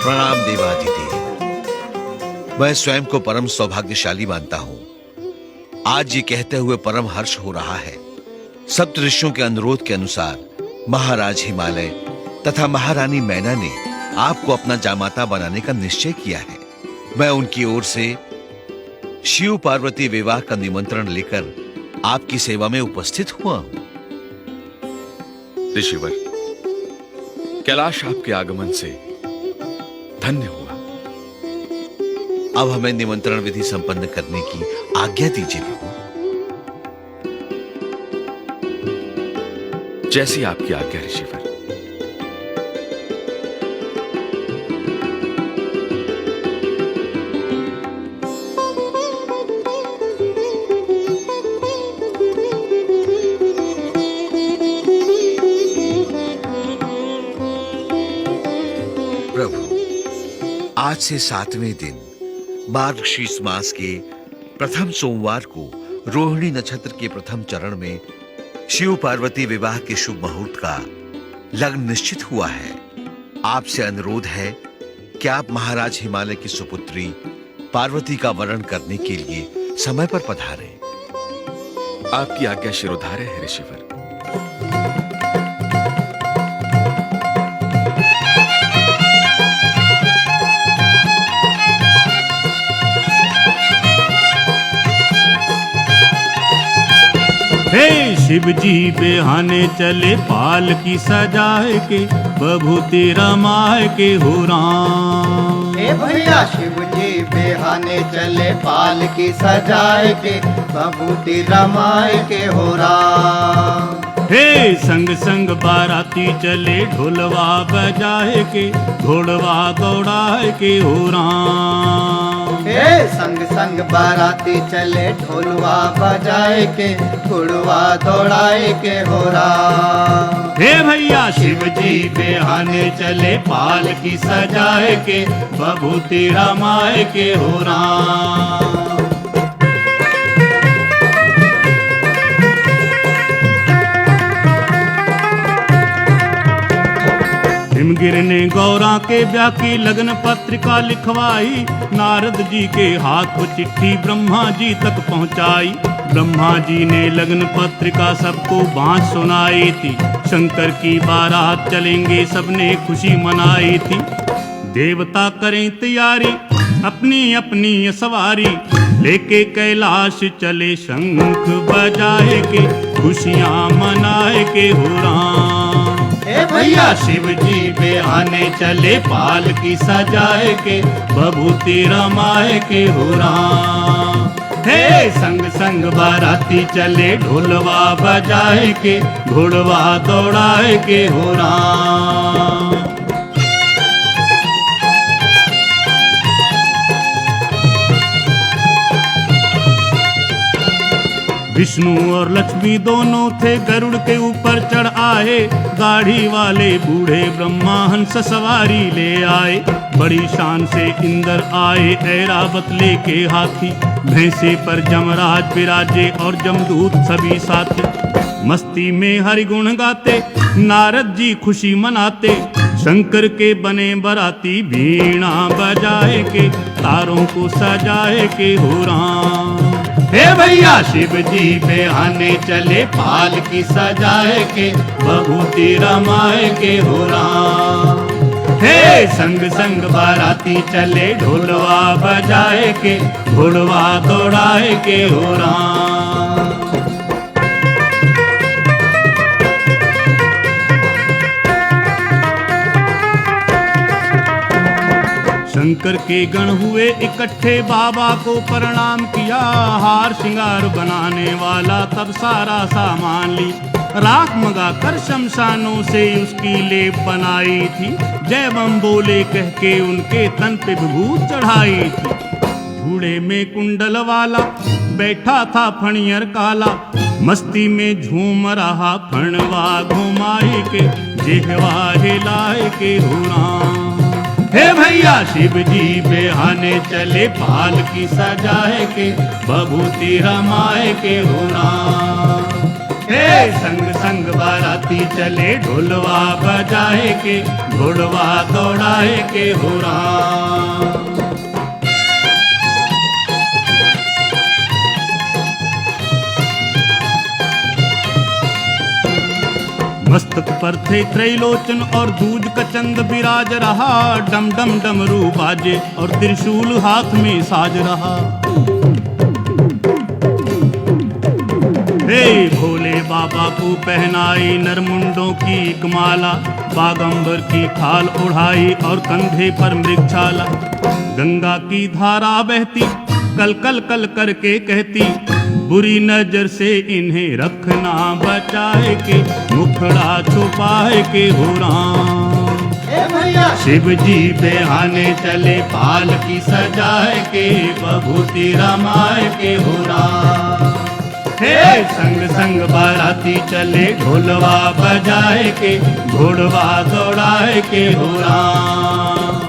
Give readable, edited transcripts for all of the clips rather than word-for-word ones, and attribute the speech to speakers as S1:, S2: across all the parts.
S1: प्रणाम देवाधिदेव। मैं स्वयं को परम सौभाग्यशाली मानता हूं। आज ये कहते हुए परम हर्ष हो रहा है, सप्त ऋषियों के अनुरोध के अनुसार महाराज हिमालय तथा महारानी मैना ने आपको अपना जामाता बनाने का निश्चय किया है। मैं उनकी ओर से शिव पार्वती विवाह का निमंत्रण लेकर आपकी सेवा में उपस्थित हुआ हूं।
S2: ऋषिवर, कैलाश आपके आगमन से धन्य हुआ।
S1: अब हमें निमंत्रण विधि संपन्न करने की आज्ञा दीजिए प्रभु।
S2: जैसी आपकी आज्ञा ऋषिवर।
S1: प्रभु, आज से 7वें दिन मार्गशीर्ष मास के प्रथम सोमवार को रोहिणी नक्षत्र के प्रथम चरण में शिव पार्वती विवाह के शुभ मुहूर्त का लग्न निश्चित हुआ है। आपसे अनुरोध है कि आप महाराज हिमालय की सुपुत्री पार्वती का वरण करने के लिए समय पर पधारें।
S2: आपकी आज्ञा शिरोधार्य है ऋषिवर।
S3: हे शिव जी बेहाने चले पाल की सजाए के, बभूति रमाए के हो राम।
S4: हे भैया शिव जी बेहाने चले पाल की सजाए के, बभूति रमाए के हो राम।
S3: हे संग संग बाराती चले ढोलवा बजाए के, घोड़वा दौड़ाए के हो राम।
S4: हे संग संग बाराती चले ढोलवा बजाए के, घोड़वा दौड़ाए के हो राम।
S3: हे भैया शिव जी बेहाने चले पाल की सजाए के, बभूति रमाए के हो राम। हिमगिर ने गौरा के ब्याह की लगन पत्रिका लिखवाई, नारद जी के हाथ वो चिट्ठी ब्रह्मा जी तक पहुंचाई। ब्रह्मा जी ने लगन पत्रिका सबको बांट सुनाई थी, शंकर की बारात चलेंगे सबने खुशी मनाई थी। देवता करें तैयारी अपनी अपनी सवारी, लेके कैलाश चले शंख बजाए के, खुशियां मनाए के हो राम।
S4: हे भैया
S3: शिव जी बेहाने चले पाल की सजाए के, बभूति रमाए के हो राम। हे संग संग बाराती चले ढोलवा बजाए के, घोड़वा दौड़ाए के हो राम। विष्णु और लक्ष्मी दोनों थे गरुड़ के ऊपर चढ़ आए, दाढ़ी वाले बूढ़े ब्रह्मा हंस सवारी ले आए। बड़ी शान से इंद्र आए ऐरावत लेके हाथी, भैंसे पर जमराज विराजे और जमदूत सभी साथी। मस्ती में हरि गुण गाते नारद जी खुशी मनाते, शंकर के बने बराती वीणा बजाए के, तारों को सजाए के हो राम। हे भैया शिव जी बेहाने चले पाल की सजाए के, बभूति रमाए के हो राम। हे संग संग बाराती चले ढोलवा बजाए के, घोड़वा दौड़ाए के हो राम। शंकर के गण हुए इकट्ठे, बाबा को प्रणाम किया। हार श्रृंगार बनाने वाला तब सारा सामान ली, राख मंगा कर शमशानों से उसकी लेप बनाई थी। जय बम बोले कह के उनके तन पे विभूत चढ़ाई थी। घोड़े में कुंडल वाला बैठा था फणियर काला, मस्ती में झूम रहा फणवा घुमाए के, जेहवा हिलाए के हो राम। हे भैया शिव जी बेहाने चले पाल की सजाए के, बभूति रमाए के हो राम। हे संग संग बाराती चले ढोलवा बजाए के घोड़वा दौड़ाए के हो राम। मस्तक पर थे त्रैलोचन और दूज का चंद विराज रहा, डम डम डमरू बाजे और त्रिशूल हाथ में साज रहा। हे भोले बाबा को पहनाई नरमुंडों की एक माला, बागंबर की खाल उड़ाई और कंधे पर मृगछाला। गंगा की धारा बहती कल कल कल करके कहती, बुरी नजर से इन्हें रखना बचाए के, मुखड़ा छुपाए के हो राम। शिव जी बेहाने चले पालकी सजाए के, बभूति रमाए के हो राम। हे संग संग बाराती चले ढोलवा बजाए के, घोड़वा दौड़ाए के हो राम।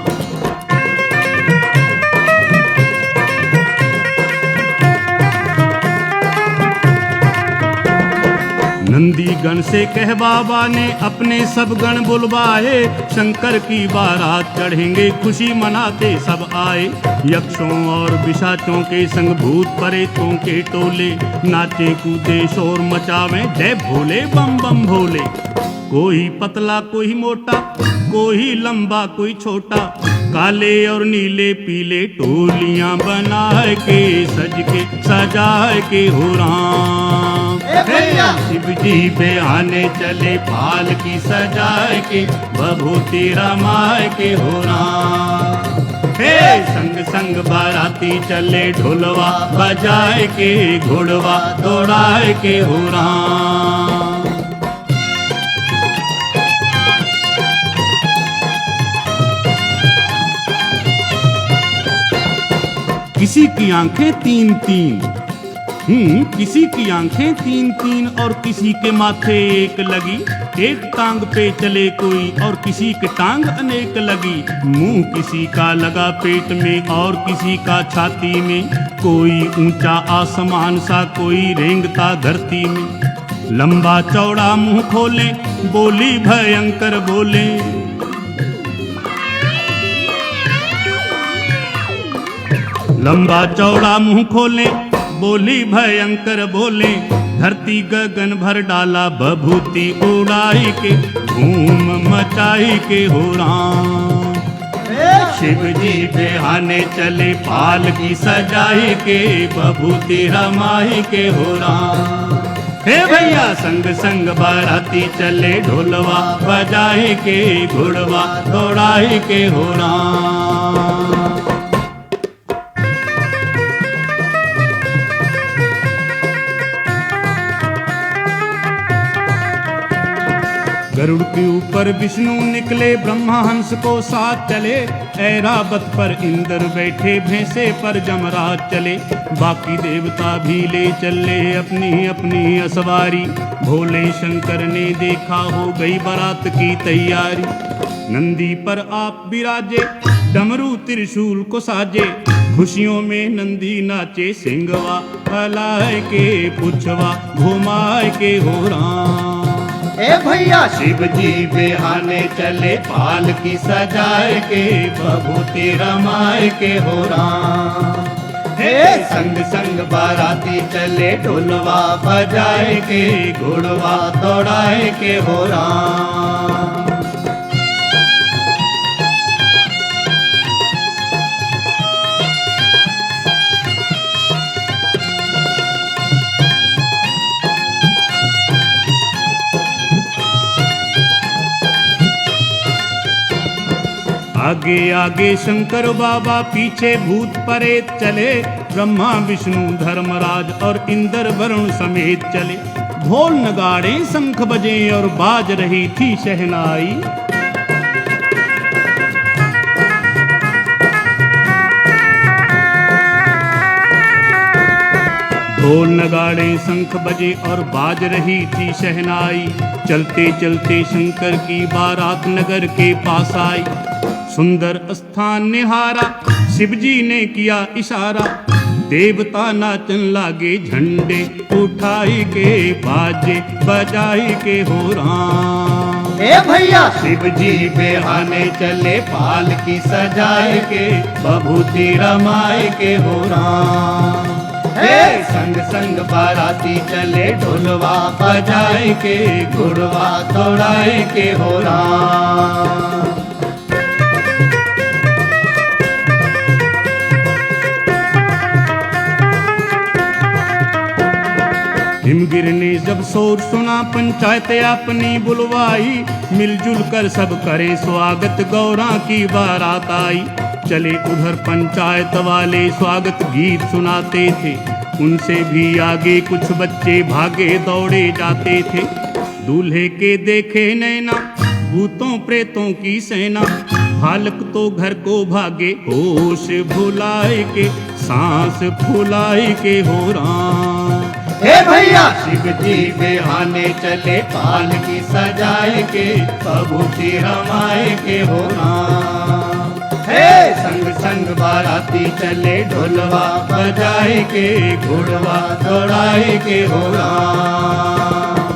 S3: नंदी गण से कह बाबा ने अपने सब गण बुलवाए, शंकर की बारात चढ़ेंगे खुशी मनाते सब आए। यक्षों और पिशाचों के संग भूत प्रेतों के टोले, नाचे कूदे शोर मचावे जय भोले बम बम भोले। कोई पतला कोई मोटा, कोई लंबा कोई छोटा, काले और नीले पीले टोलियां बनाए के सज के सजाए के हो राम। शिव जी बेहाने चले पालकी सजाए के, बभूति रमाए के हो राम। हे संग संग बाराती चले ढोलवा बजाए के, घोड़वा दौड़ाए के हो राम। किसी की आंखें तीन तीन, किसी की आंखें तीन तीन और किसी के माथे एक लगी। एक टांग पे चले कोई और किसी के टांग अनेक लगी। मुंह किसी का लगा पेट में और किसी का छाती में। कोई ऊंचा आसमान सा कोई रेंगता धरती में। लंबा चौड़ा मुंह खोले बोली भयंकर बोले। लंबा चौड़ा मुंह खोले बोली भयंकर बोले। धरती गगन भर डाला बभूति उड़ाई के, धूम मचाई के हो राम। शिव जी बेहाने चले पालकी सजाई के, बभूति रमाई के हो राम। हे भैया संग संग बाराती चले ढोलवा बजाए के, घोड़वा दौड़ाई के हो राम। गरुड़ के ऊपर विष्णु निकले ब्रह्मा हंस को साथ चले। ऐरावत पर इंद्र बैठे भैंसे पर जमराज चले। बाकी देवता भी ले चले अपनी अपनी असवारी। भोले शंकर ने देखा हो गई बारात की तैयारी। नंदी पर आप विराजे डमरू त्रिशूल को साजे। खुशियों में नंदी नाचे सिंगवा फैलाए के, पुछवा घुमाए के हो राम।
S4: ए भैया
S3: शिव जी बेहाने चले पालकी सजाए के, बभूति रमाए के हो राम। हे संग संग बाराती चले ढोलवा बजाए के, घोड़वा दौड़ाए के हो राम। आगे आगे शंकर बाबा पीछे भूत प्रेत चले। ब्रह्मा विष्णु धर्मराज और इंद्र वरुण समेत चले। ढोल नगाड़े शंख बजे और बाज रही थी शहनाई। ढोल नगाड़े शंख बजे और बाज रही थी शहनाई। चलते चलते शंकर की बारात नगर के पास आई। सुंदर स्थान निहारा शिव जी ने किया इशारा। देवता नाचन लागे झंडे उठाई के बाजे बजाई के हो राम।
S4: ए भैया
S3: शिव जी बेहाने चले पालकी सजाए के बभूति रमाए के हो राम। हे संग संग बाराती चले ढोलवा बजाए के गुड़वा दौड़ाए के हो राम। हिमगिर ने जब शोर सुना पंचायत अपनी बुलवाई, मिलजुल कर सब करे स्वागत गौरा की बारात आई। चले उधर पंचायत वाले स्वागत गीत सुनाते थे, उनसे भी आगे कुछ बच्चे भागे दौड़े जाते थे। दूल्हे के देखे नैना भूतों प्रेतों की सेना, बालक तो घर को भागे होश भुलाए के सांस फुलाए के हो राम।
S4: हे भैया
S3: शिव जी बेहाने चले पालकी सजाए के बभूति रमाए के हो राम। हे संग संग बाराती चले ढोलवा बजाए के घुड़वा दौड़ाए के हो राम।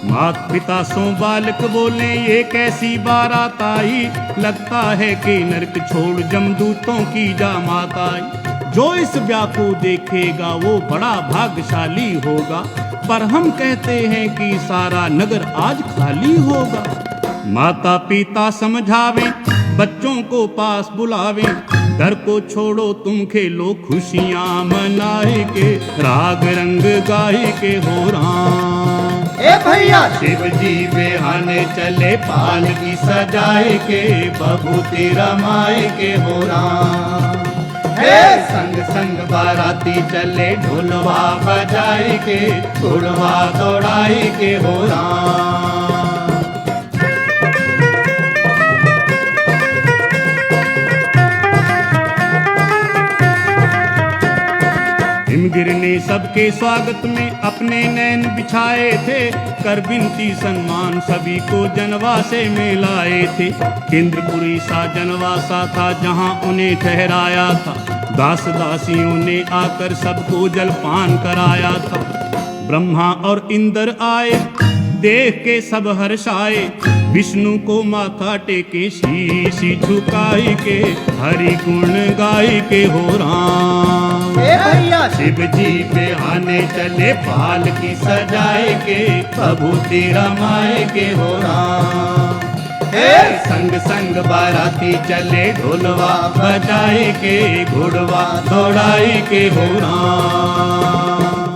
S3: मात पिता सो बालक बोले ये कैसी बारात आई, लगता है कि नरक छोड़ जमदूतों की जामात आई। जो इस ब्याह को देखेगा वो बड़ा भाग्यशाली होगा, पर हम कहते हैं कि सारा नगर आज खाली होगा। माता पिता समझावे बच्चों को पास बुलावे, घर को छोड़ो तुम खेलो खुशियां मनाए के राग रंग गाए के हो राम।
S4: ए भैया
S3: शिव जी बेहाने चले पालकी सजाए के बभूति रमाए के हो राम। हे संग संग बाराती चले ढोलवा बजाए के गुड़वा दौड़ाए के हो राम। हिमगिर ने सबके स्वागत में अपने नैन बिछाए थे, कर बिनती सम्मान सभी को जनवासे में लाए थे। केंद्रपुरी सा जनवासा था जहां उन्हें ठहराया था, दास दासियों ने आकर सबको जलपान कराया था। ब्रह्मा और इंद्र आए देख के सब हर्षाए, विष्णु को माथा टेके शीश झुकाई के हरि गुण गाय के हो राम।
S4: ए भैया
S3: शिव जी बेहाने चले पालकी सजाए के बभूति रमाए के हो राम। हे संग संग बाराती चले ढोलवा बजाए के घुड़वा दौड़ाए के हो राम।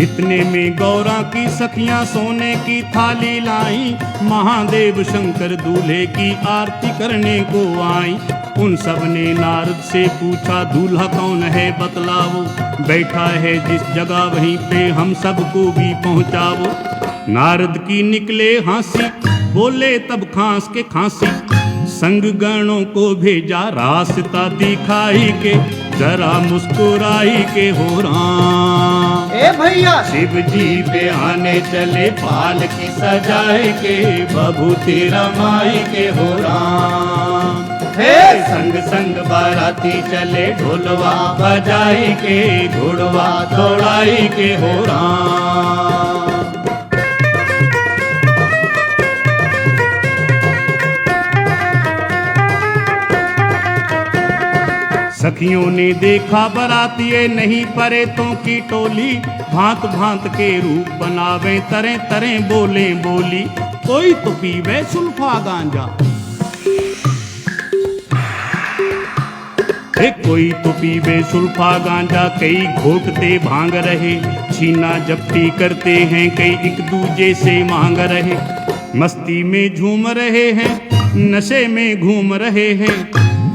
S3: इतने में गौरा की सखियां सोने की थाली लाई, महादेव शंकर दूल्हे की आरती करने को आई। उन सब ने नारद से पूछा दूल्हा कौन है बतलावो, बैठा है जिस जगह वहीं पे हम सबको भी पहुंचावो। नारद की निकले हंसी बोले तब खांस के खांसी, संग गणों को भेजा रास्ता दिखाई के जरा मुस्कुराई के हो राम।
S4: ए भैया
S3: शिव जी बेहाने चले पालकी सजाए के बभूति रमाए के हो राम। हे संग संग बाराती चले ढोलवा बजाए के घुड़वा दौड़ाए के हो राम। सखियों ने देखा बरातिये नहीं परेतों की टोली, भांत भांत के रूप बनावे तरह तरह बोले बोली। कोई तो पीवे सुल्फा गांजा, कोई तो पीवे सुल्फा गांजा, कई घोटते भांग रहे, छीना जप्टी करते हैं कई एक दूजे से मांग रहे। मस्ती में झूम रहे हैं नशे में घूम रहे हैं,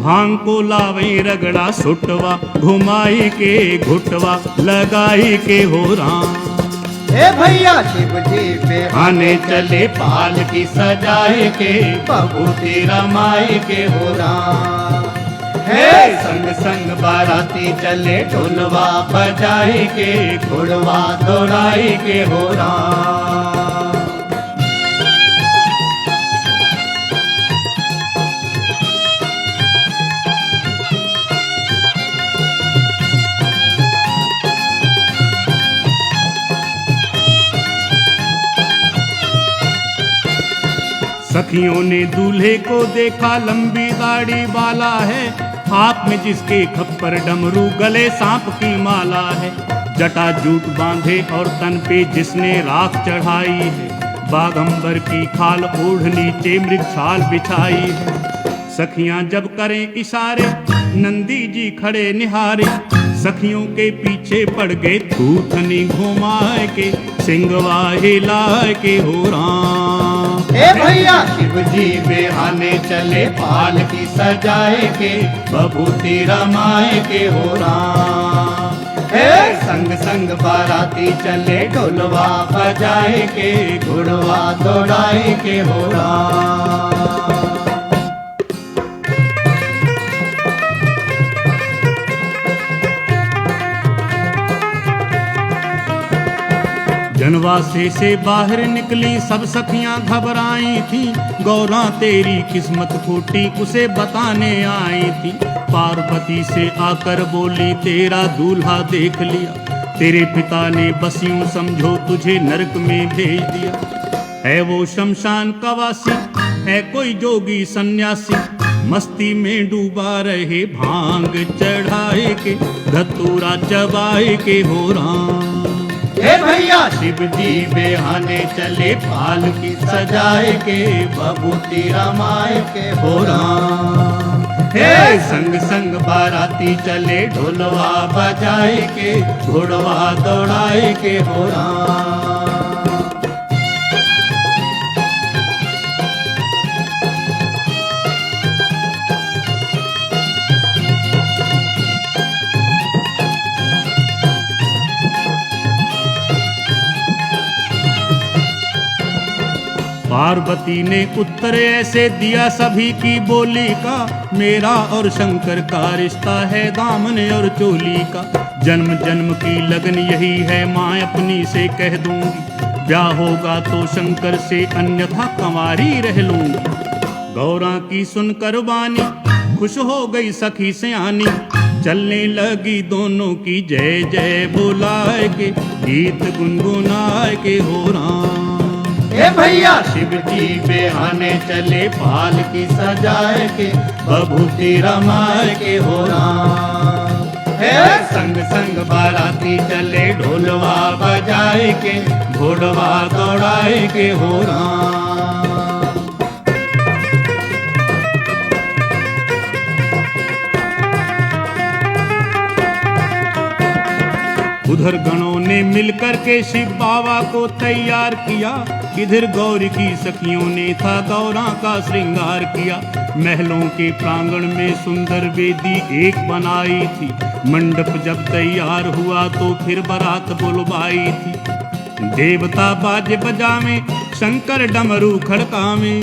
S3: भांग को लावे रगड़ा सुटवा, घुमाई के घुटवा लगाई के हो राम।
S4: हे भैया शिव जी बेहाने
S3: चले पालकी सजाए के,
S4: बबूती रमाए के हो राम।
S3: हे संग संग बाराती चले ढोलवा बजाए के,
S4: घुड़वा दौड़ाई के हो राम।
S3: सखियों ने दूल्हे को देखा, लंबी दाढ़ी वाला है, हाथ में जिसके खप्पर डमरू, गले सांप की माला है। जटा जूट बांधे और तन पे जिसने राख चढ़ाई है, बागंबर की खाल ओढ़ नीचे मृगछाल बिछाई है। सखियां जब करें इशारे, नंदी जी खड़े निहारे, सखियों के पीछे पड़ गए, थूथनी घुमाए के, सिंगवा हिलाए के हो राम।
S4: हे भैया
S3: शिव जी बेहाने चले पालकी सजाए के, बबूती रमाए के हो राम। हे संग संग बाराती चले ढोलवा बजाए के, घुड़वा दौड़ाए के हो राम। जनवासे से बाहर निकली सब सखियां घबराई थी, गौरा तेरी किस्मत फूटी उसे बताने आई थी। पार्वती से आकर बोली तेरा दूल्हा देख लिया, तेरे पिता ने बस यूं समझो तुझे नरक में भेज दिया। है वो शमशान का वासी, है कोई जोगी सन्यासी, मस्ती में डूबा रहे, भांग चढ़ाए के, धतूरा चबाए के हो राम।
S4: हे भैया
S3: शिव जी बेहाने चले पालकी सजाए के, बबूती रमाए के हो राम। हे संग संग बाराती चले ढोलवा बजाए के, घुड़वा दौड़ाए के हो राम। पार्वती ने उत्तर ऐसे दिया सभी की बोली का, मेरा और शंकर का रिश्ता है दामन और चोली का। जन्म जन्म की लगन यही है, माँ अपनी से कह दूंगी, ब्याह होगा तो शंकर से अन्यथा कंवारी रह लूंगी। गौरा की सुनकर वाणी खुश हो गई सखी सयानी, चलने लगी दोनों की जय जय बुलाए के, गीत गुनगुनाए के हो राम।
S4: हे भैया
S3: शिव जी बेहाने चले पालकी सजाए के, बबूती रमाए के हो राम। हे संग संग बाराती चले ढोलवा बजाए के, घोड़वा दौड़ाए के हो राम। उधर गणों ने मिलकर के शिव बाबा को तैयार किया, इधर गौरी की सखियों ने था गौरा का श्रृंगार किया। महलों के प्रांगण में सुंदर वेदी एक बनाई थी, मंडप जब तैयार हुआ तो फिर बारात बुलवाई थी। देवता बाजे बजावे, शंकर डमरू खड़कावे,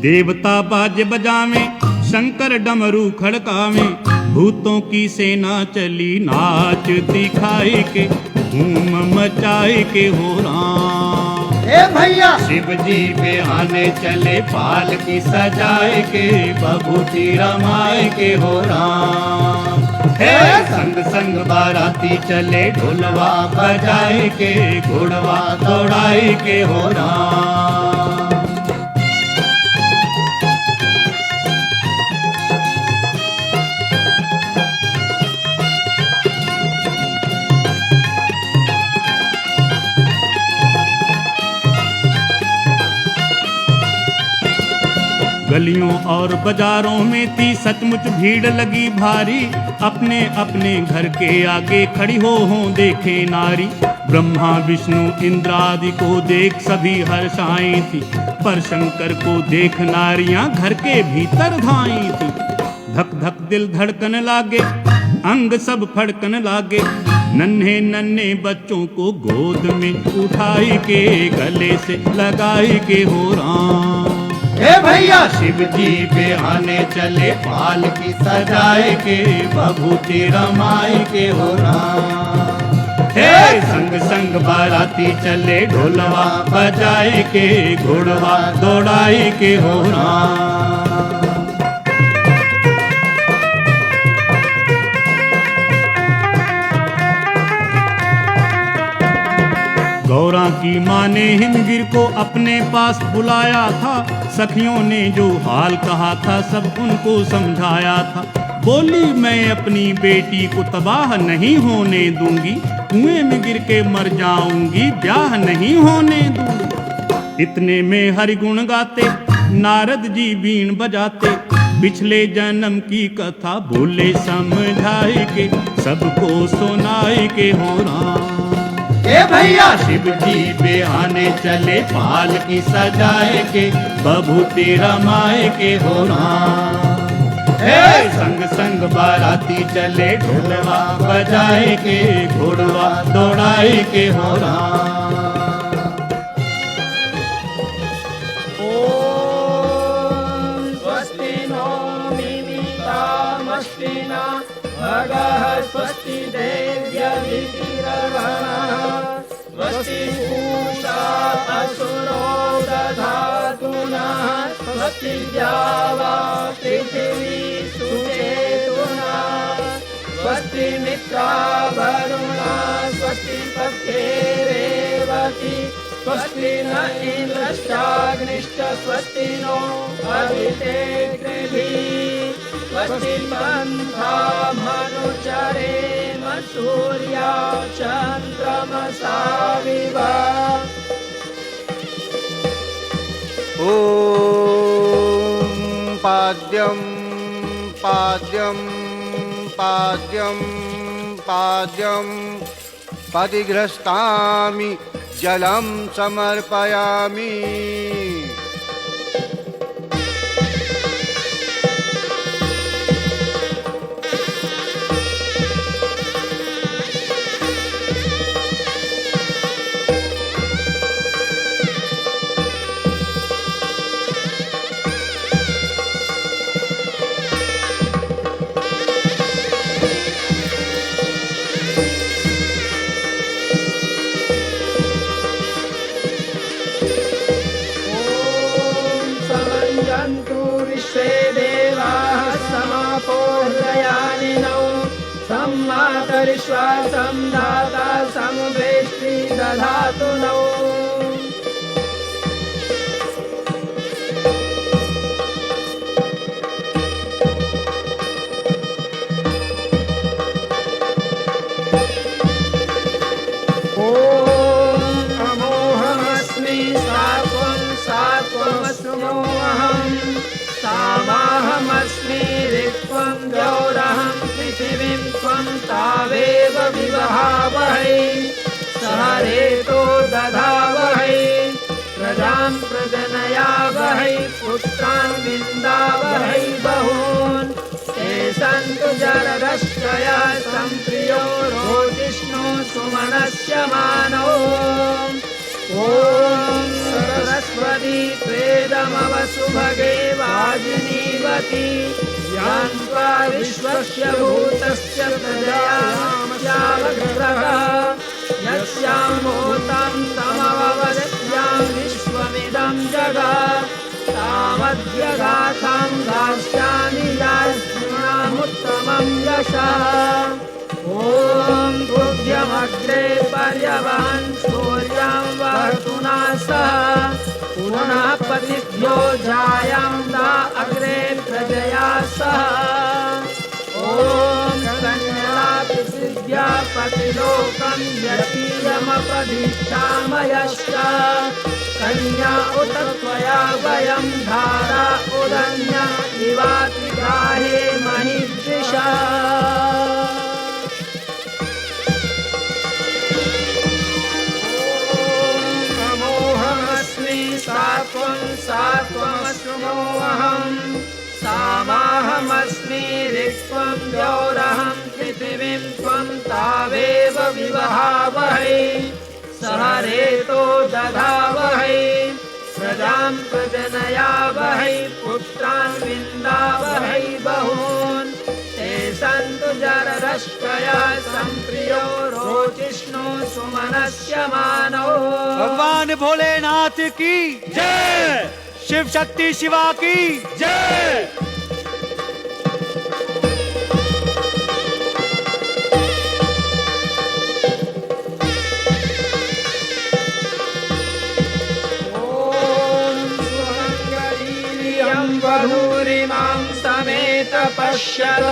S3: देवता बाजे बजावे, शंकर डमरू खड़कावे। भूतों की सेना चली नाच दिखाए के, धूम मचाए के हो राम।
S4: हे भैया
S3: शिव जी बेहाने चले पालकी सजाए के, बबूती रमाए के हो राम। हे संग संग बाराती चले ढोलवा बजाए के, घोड़वा दौड़ाए के हो राम। गलियों और बाजारों में थी सचमुच भीड़ लगी भारी, अपने अपने घर के आगे खड़ी हो देखे नारी। ब्रह्मा विष्णु इंद्र आदि को देख सभी हर्षाई थी, पर शंकर को देख नारियां घर के भीतर धाई थी। धक धक दिल धड़कन लागे, अंग सब फड़कन लागे, नन्हे नन्हे बच्चों को गोद में उठाई के गले से लगाई के हो राम।
S4: हे भैया शिव जी बिहाने चले पालकी सजाए के, बभूति रमाए के हो राम।
S3: हे संग संग बाराती चले ढोलवा बजाए के, घोड़वा दौड़ाई के हो राम। गौरा की माँ ने हिमगिर को अपने पास बुलाया था, सखियों ने जो हाल कहा था सब उनको समझाया था। बोली मैं अपनी बेटी को तबाह नहीं होने दूंगी, कुएं में गिर के मर जाऊंगी, ब्याह नहीं होने दूंगी। इतने में हरिगुण गाते नारद जी बीन बजाते, पिछले जन्म की कथा बोले समझाए के, सबको सुनाए के हो राम।
S4: हे भैया
S3: शिव जी बिहाने चले पालकी सजाए के, बभूति रमाए के हो राम। हे संग संग बाराती चले ढोलवा बजाए के, घोड़वा दौड़ाए के हो राम।
S5: ओम स्वस्ति नो मिमितामस्तिना भगः स्वस्ति देव्यधितिरवणः स्वस्ति पूषा असुरो दधातु नः स्वस्ति द्यावा पृथिवी सुचेतुना स्वस्ति मित्रा वरुणा स्वस्ति पत्युरेवति स्वस्ति न इंद्रश्चाग्निश्च स्वस्ति नो अभितेग्निभिः स्वस्ति पन्था मनुचरेम सूर्या चन्द्रमसा विवा।
S4: ॐ पाद्यं पाद्यं पाद्यं पाद्यं पदिग्रस्तामि जलं समर्पयामि।
S5: विश्वासं दाता समवेष्टि दधातु नौ। अमोहमस्मि सात्वं सात्वमस्मोऽहं सामाहमस्मि ऋक्त्वं गौरहं पृथिवीं त्वं तावेव विवहावहै सह रेतो दधावहै प्रजां प्रजनयावहै पुत्रान् विन्दावहै बहून् ते सन्तु जरदश्चया सम्प्रियो रोजिष्णो सुमनस्य मानौ। ॐ सरस्वती प्रेदमवसुभगे वाजिनीवती यान्त्वा विश्वस्य भूतस्य प्रजयामस्यावग्रह यस्यां भूतं तमववस्यां विश्वमिदं जगत् तावद्यगाथां दास्यामि यास्मामुत्तमं यशः। ॐ तुभ्यमग्रे पर्यवहन् सूर्यं वहतुना सह पुनः पतिभ्यो जायां दा अग्रे प्रजया सह। ॐ कन्यलापिसिद्ध्या पतिलोकं यतीयमपदीक्षामयश्च कन्या उत त्वया वयं धारा उदन्या दिवाति गाहे महिद्विषः। त्वं सात्वमस्मोऽहम् सामाहमस्मि ऋक्त्वं द्यौरहं पृथिवीं त्वं तावेव विवहावहै सह रेतो दधावहै प्रजां प्रजनयावहै पुत्रान् विन्दावहै बहून् ते सन्तु जररश्कया सम्प्रियो रोचिष्णु सुमनस्य मानौ।
S6: भगवान भोलेनाथ की जय, शिव शक्ति शिवा की जय।
S5: वधूरिमां समेत पश्यत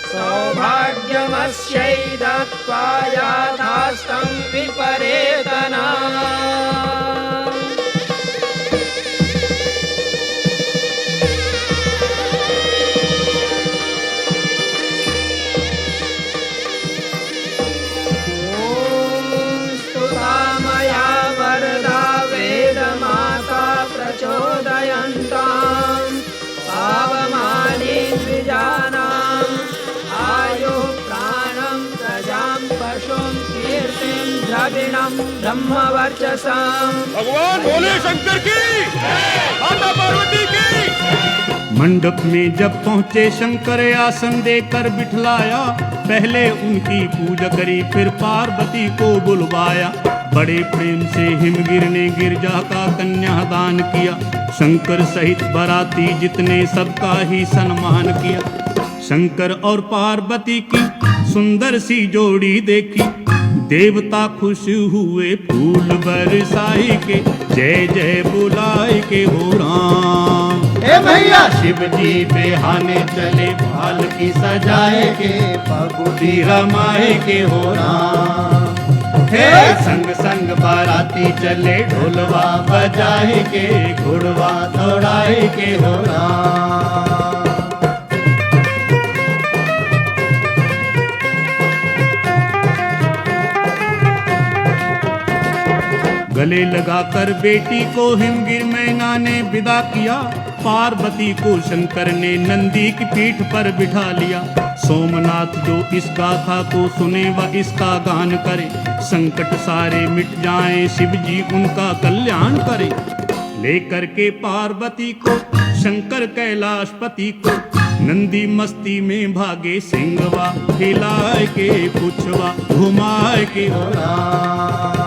S5: सौभाग्यमस्यै दत्त्वा याथास्तं विपरेतना। स्तुता मया वरदा वेदमाता प्रचोदयन्ताम् पावमाने द्विजानाम् आयुः प्राणं प्रजां पशुं कीर्तिं द्रविणं ब्रह्मवर्चसाम्।
S2: भगवान भोले शंकर की, माता पार्वती की।
S3: मंडप में जब पहुँचे शंकर आसन देकर बिठलाया, पहले उनकी पूजा करी फिर पार्वती को बुलवाया। बड़े प्रेम से हिमगिर ने गिरजा का कन्यादान किया, शंकर सहित बाराती जितने सबका ही सम्मान किया। शंकर और पार्वती की सुंदर सी जोड़ी देखी, देवता खुश हुए फूल बरसाई के, जय जय बुलाए के हो राम।
S4: हे भैया शिव जी बेहाने चले भाल की सजाए के, भभूति रमाए के हो राम। हे संग संग बाराती चले ढोलवा बजाए के, घुड़वा दौड़ाए के हो राम।
S3: गले लगाकर बेटी को हिमगिर मैना ने विदा किया, पार्वती को शंकर ने नंदी की पीठ पर बिठा लिया। सोमनाथ जो इस गाथा को सुने व इसका गान करे, संकट सारे मिट जाएं शिव जी उनका कल्याण करे। लेकर के पार्वती को शंकर कैलाशपति को, नंदी मस्ती में भागे सिंगवा, हिलाए के पुछवा घुमाए के हो राम।